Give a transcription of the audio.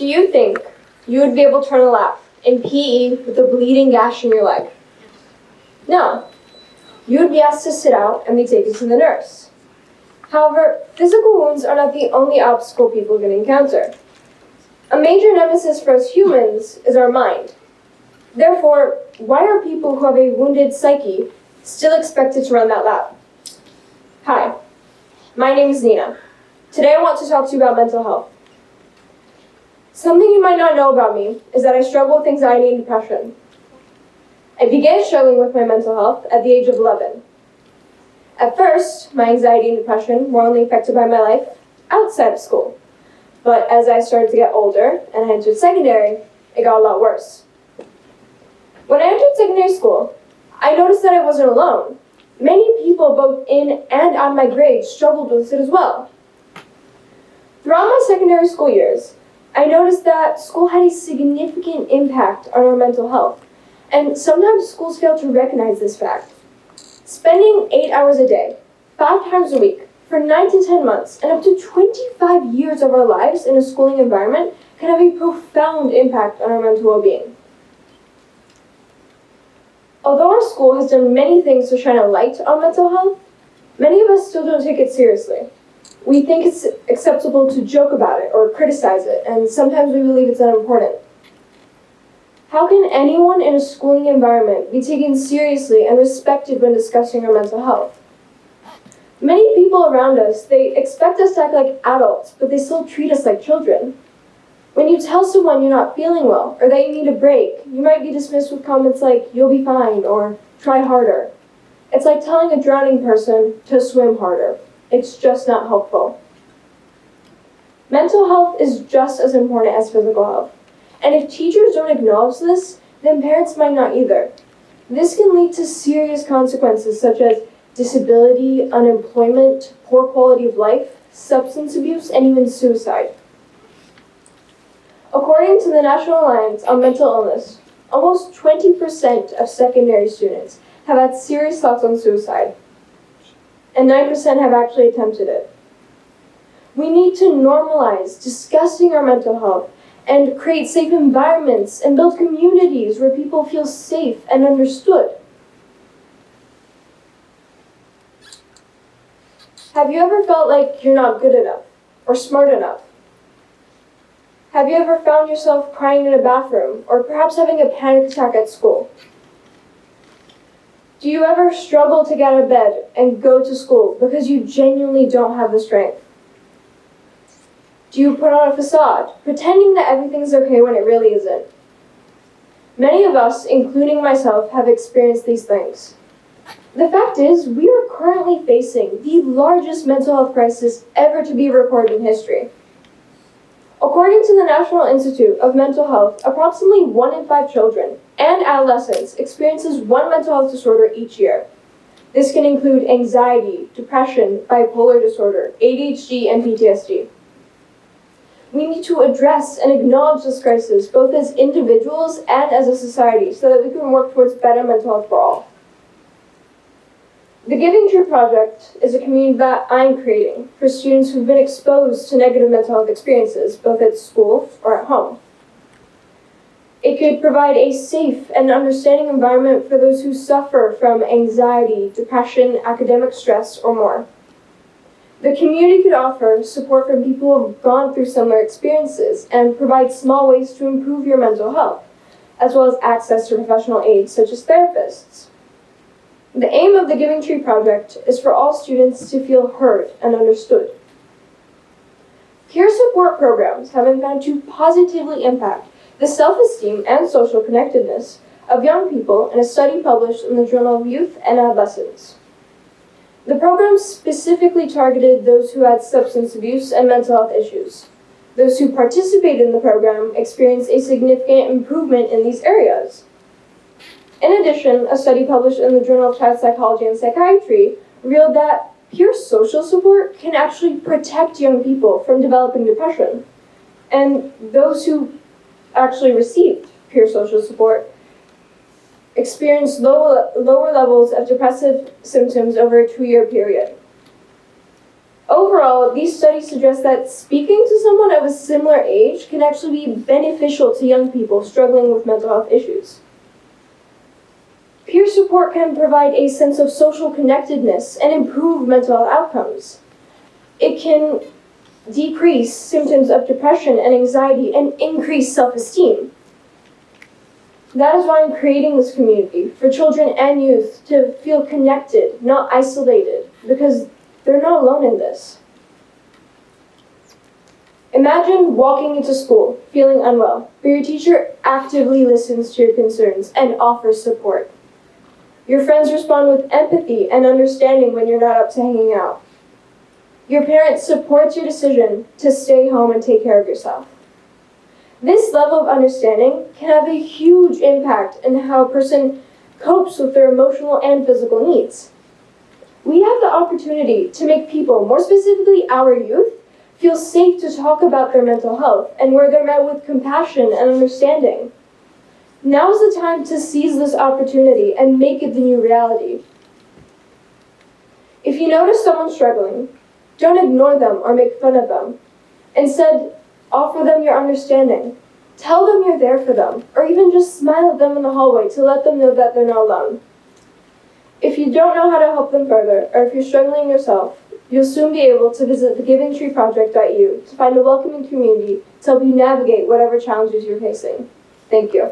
Do you think you would be able to run a lap in PE with a bleeding gash in your leg? No. You would be asked to sit out and be taken to the nurse. However, physical wounds are not the only obstacle people can encounter. A major nemesis for us humans is our mind. Therefore, why are people who have a wounded psyche still expected to run that lap? Hi, my name is Nina. Today I want to talk to you about mental health. Something you might not know about me is that I struggle with anxiety and depression. I began struggling with my mental health at the age of 11. At first, my anxiety and depression were only affected by my life outside of school. But as I started to get older and I entered secondary, it got a lot worse. When I entered secondary school, I noticed that I wasn't alone. Many people both in and out of my grade struggled with it as well. Throughout my secondary school years, I noticed that school had a significant impact on our mental health, and sometimes schools fail to recognize this fact. Spending 8 hours a day, 5 times a week, for 9 to 10 months, and up to 25 years of our lives in a schooling environment can have a profound impact on our mental well-being. Although our school has done many things to shine a light on mental health, many of us still don't take it seriously. We think it's acceptable to joke about it or criticize it, and sometimes we believe it's unimportant. How can anyone in a schooling environment be taken seriously and respected when discussing our mental health? Many people around us, they expect us to act like adults, but they still treat us like children. When you tell someone you're not feeling well or that you need a break, you might be dismissed with comments like, "You'll be fine," or "Try harder." It's like telling a drowning person to swim harder. It's just not helpful. Mental health is just as important as physical health. And if teachers don't acknowledge this, then parents might not either. This can lead to serious consequences such as disability, unemployment, poor quality of life, substance abuse, and even suicide. According to the National Alliance on Mental Illness, almost 20% of secondary students have had serious thoughts on suicide, and 9% have actually attempted it. We need to normalize discussing our mental health and create safe environments and build communities where people feel safe and understood. Have you ever felt like you're not good enough or smart enough? Have you ever found yourself crying in a bathroom or perhaps having a panic attack at school? Do you ever struggle to get out of bed and go to school because you genuinely don't have the strength? Do you put on a facade, pretending that everything's okay when it really isn't? Many of us, including myself, have experienced these things. The fact is, we are currently facing the largest mental health crisis ever to be recorded in history. According to the National Institute of Mental Health, approximately 1 in 5 children and adolescents experiences one mental health disorder each year. This can include anxiety, depression, bipolar disorder, ADHD, and PTSD. We need to address and acknowledge this crisis, both as individuals and as a society, so that we can work towards better mental health for all. The Giving Tree Project is a community that I'm creating for students who've been exposed to negative mental health experiences, both at school or at home. It could provide a safe and understanding environment for those who suffer from anxiety, depression, academic stress, or more. The community could offer support from people who have gone through similar experiences and provide small ways to improve your mental health, as well as access to professional aid such as therapists. The aim of the Giving Tree Project is for all students to feel heard and understood. Peer support programs have been found to positively impact the self-esteem and social connectedness of young people in a study published in the Journal of Youth and Adolescence. The program specifically targeted those who had substance abuse and mental health issues. Those who participated in the program experienced a significant improvement in these areas. In addition, a study published in the Journal of Child Psychology and Psychiatry revealed that peer social support can actually protect young people from developing depression. And those who actually received peer social support experienced lower levels of depressive symptoms over a 2-year period. Overall, these studies suggest that speaking to someone of a similar age can actually be beneficial to young people struggling with mental health issues. Peer support can provide a sense of social connectedness and improve mental health outcomes. It can decrease symptoms of depression and anxiety and increase self-esteem. That is why I'm creating this community for children and youth to feel connected, not isolated, because they're not alone in this. Imagine walking into school, feeling unwell, but your teacher actively listens to your concerns and offers support. Your friends respond with empathy and understanding when you're not up to hanging out. Your parents support your decision to stay home and take care of yourself. This level of understanding can have a huge impact in how a person copes with their emotional and physical needs. We have the opportunity to make people, more specifically our youth, feel safe to talk about their mental health and where they're met with compassion and understanding. Now is the time to seize this opportunity and make it the new reality. If you notice someone struggling, don't ignore them or make fun of them. Instead, offer them your understanding. Tell them you're there for them, or even just smile at them in the hallway to let them know that they're not alone. If you don't know how to help them further, or if you're struggling yourself, you'll soon be able to visit thegivingtreeproject.eu to find a welcoming community to help you navigate whatever challenges you're facing. Thank you.